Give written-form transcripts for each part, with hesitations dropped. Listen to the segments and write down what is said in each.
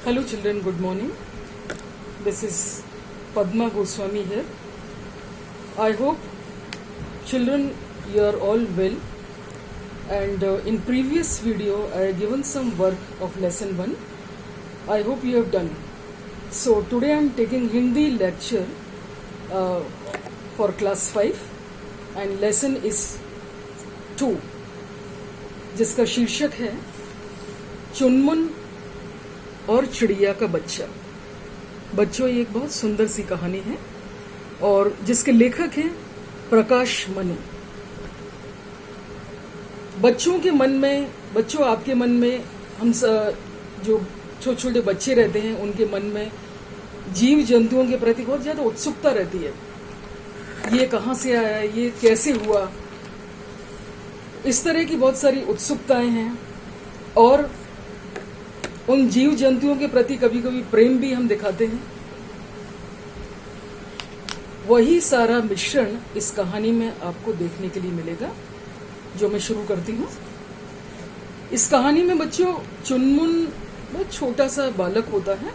Hello children, good morning. This is Padma Goswami here. I hope children you are all well, and in previous video I have given some work of lesson 1. I hope you have done. So today I am taking Hindi lecture for class 5 and lesson is 2 जिसका शीर्षक है चुनमुन और चिड़िया का बच्चा। बच्चों, ये एक बहुत सुंदर सी कहानी है और जिसके लेखक हैं प्रकाश मनु। बच्चों के मन में, बच्चों आपके मन में, हम जो छोटे छोटे बच्चे रहते हैं उनके मन में जीव जंतुओं के प्रति बहुत ज्यादा उत्सुकता रहती है। ये कहाँ से आया, ये कैसे हुआ, इस तरह की बहुत सारी उत्सुकताएं हैं और उन जीव जंतुओं के प्रति कभी कभी प्रेम भी हम दिखाते हैं। वही सारा मिश्रण इस कहानी में आपको देखने के लिए मिलेगा, जो मैं शुरू करती हूँ। इस कहानी में बच्चों चुनमुन बहुत छोटा सा बालक होता है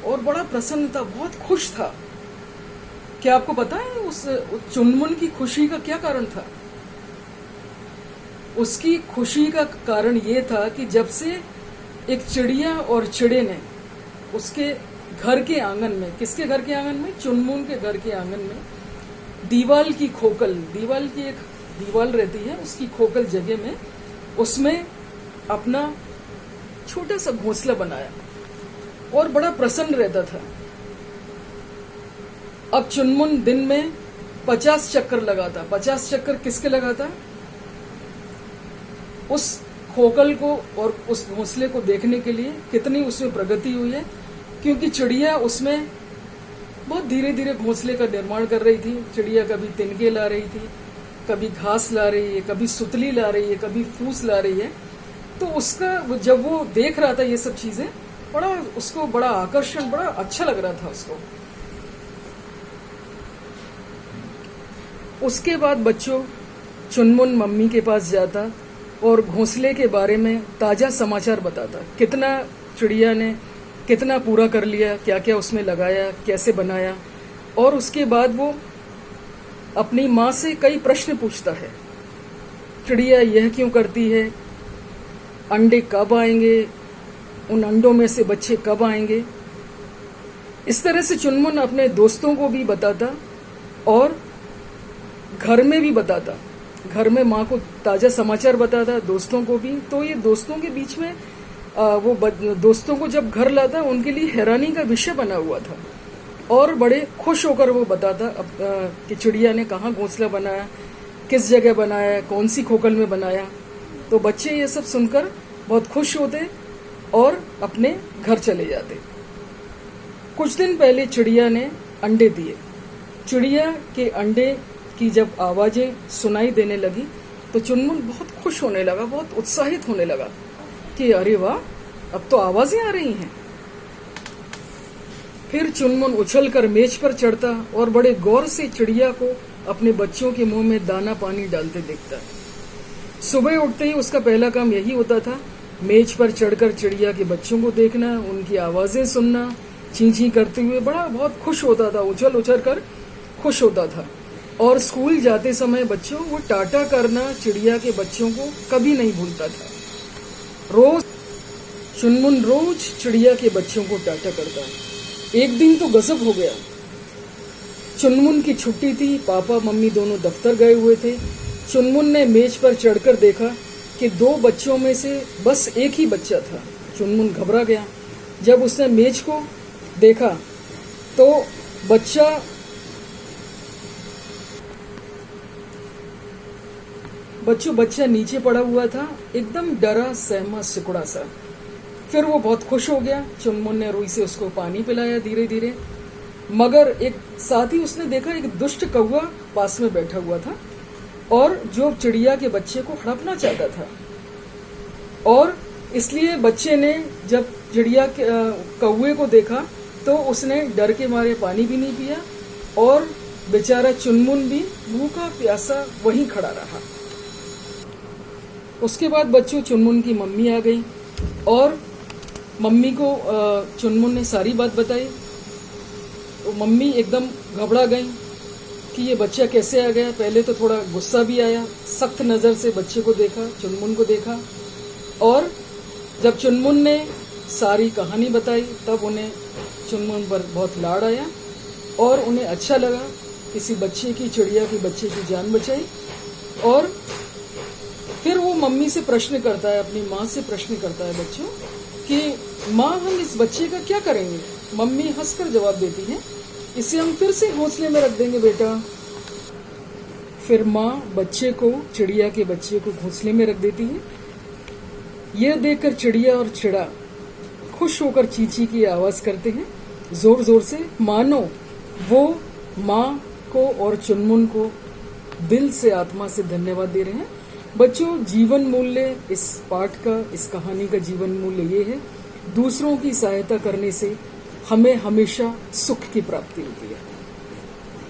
और बड़ा प्रसन्न था, बहुत खुश था। क्या आपको पता है उस चुनमुन की खुशी का क्या कारण था? उसकी खुशी का कारण ये था कि जब से एक चिड़िया और चिड़े ने उसके घर के आंगन में, किसके घर के आंगन में? चुनमुन के घर के आंगन में दीवाल की खोखल, दीवाल की एक दीवाल रहती है, उसकी खोखल जगह में उसमें अपना छोटा सा घोंसला बनाया और बड़ा प्रसन्न रहता था। अब चुनमुन दिन में 50 चक्कर लगाता। 50 चक्कर किसके लगाता? उस खोखल को और उस घोंसले को देखने के लिए कितनी उसमें प्रगति हुई है, क्योंकि चिड़िया उसमें बहुत धीरे धीरे घोंसले का निर्माण कर रही थी। चिड़िया कभी तिनके ला रही थी, कभी घास ला रही है, कभी सुतली ला रही है, कभी फूस ला रही है। तो उसका जब वो देख रहा था ये सब चीजें, उसको बड़ा आकर्षण, बड़ा अच्छा लग रहा था उसको। उसके बाद बच्चों चुनमुन मम्मी के पास जाता और घोंसले के बारे में ताजा समाचार बताता। कितना चिड़िया ने कितना पूरा कर लिया, क्या क्या उसमें लगाया, कैसे बनाया। और उसके बाद वो अपनी माँ से कई प्रश्न पूछता है। चिड़िया यह क्यों करती है, अंडे कब आएंगे, उन अंडों में से बच्चे कब आएंगे। इस तरह से चुनमुन अपने दोस्तों को भी बताता और घर में भी बताता। घर में माँ को ताजा समाचार बताता, दोस्तों को भी। तो ये दोस्तों के बीच में दोस्तों को जब घर लाता उनके लिए हैरानी का विषय बना हुआ था और बड़े खुश होकर वो बताता कि चिड़िया ने कहाँ घोंसला बनाया, किस जगह बनाया, कौन सी खोखल में बनाया। तो बच्चे ये सब सुनकर बहुत खुश होते और अपने घर चले जाते। कुछ दिन पहले चिड़िया ने अंडे दिए। चिड़िया के अंडे की जब आवाजें सुनाई देने लगी तो चुनमुन बहुत खुश होने लगा, बहुत उत्साहित होने लगा कि अरे वाह, अब तो आवाजें आ रही हैं। फिर चुनमुन उछलकर मेज पर चढ़ता और बड़े गौर से चिड़िया को अपने बच्चों के मुंह में दाना पानी डालते देखता। सुबह उठते ही उसका पहला काम यही होता था, मेज पर चढ़कर चिड़िया के बच्चों को देखना, उनकी आवाजें सुनना, ची ची करते हुए बहुत खुश होता था, उछल उछल कर खुश होता था। और स्कूल जाते समय बच्चों वो टाटा करना चिड़िया के बच्चों को कभी नहीं भूलता था। चुनमुन रोज चिड़िया के बच्चों को टाटा करता। एक दिन तो गजब हो गया। चुनमुन की छुट्टी थी, पापा मम्मी दोनों दफ्तर गए हुए थे। चुनमुन ने मेज पर चढ़कर देखा कि 2 बच्चों में से बस एक ही बच्चा था। चुनमुन घबरा गया। जब उसने मेज को देखा तो बच्चा नीचे पड़ा हुआ था, एकदम डरा सहमा सिकुड़ा सा। फिर वो बहुत खुश हो गया। चुनमुन ने रुई से उसको पानी पिलाया धीरे धीरे। मगर एक साथ ही उसने देखा एक दुष्ट कौवा पास में बैठा हुआ था और जो चिड़िया के बच्चे को हड़पना चाहता था। और इसलिए बच्चे ने जब चिड़िया के कौवे को देखा तो उसने डर के मारे पानी भी नहीं पिया और बेचारा चुनमुन भी भूखा प्यासा वहीं खड़ा रहा। उसके बाद बच्चों चुनमुन की मम्मी आ गई और मम्मी को चुनमुन ने सारी बात बताई। तो मम्मी एकदम घबरा गई कि ये बच्चा कैसे आ गया। पहले तो थोड़ा गुस्सा भी आया, सख्त नज़र से बच्चे को देखा, चुनमुन को देखा। और जब चुनमुन ने सारी कहानी बताई तब उन्हें चुनमुन पर बहुत लाड़ आया और उन्हें अच्छा लगा किसी बच्चे की, चिड़िया की बच्चे की जान बचाई। और फिर वो मम्मी से प्रश्न करता है, अपनी माँ से प्रश्न करता है बच्चों कि माँ हम इस बच्चे का क्या करेंगे। मम्मी हंसकर जवाब देती है, इसे हम फिर से घोंसले में रख देंगे बेटा। फिर माँ बच्चे को, चिड़िया के बच्चे को घोंसले में रख देती है। यह देखकर चिड़िया और चिड़ा खुश होकर चींची की आवाज करते हैं जोर जोर से, मानो वो माँ को और चुनमुन को दिल से, आत्मा से धन्यवाद दे रहे हैं। बच्चों, जीवन मूल्य इस पाठ का, इस कहानी का जीवन मूल्य ये है, दूसरों की सहायता करने से हमें हमेशा सुख की प्राप्ति होती है।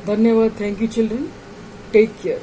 धन्यवाद। Thank you children. Take care.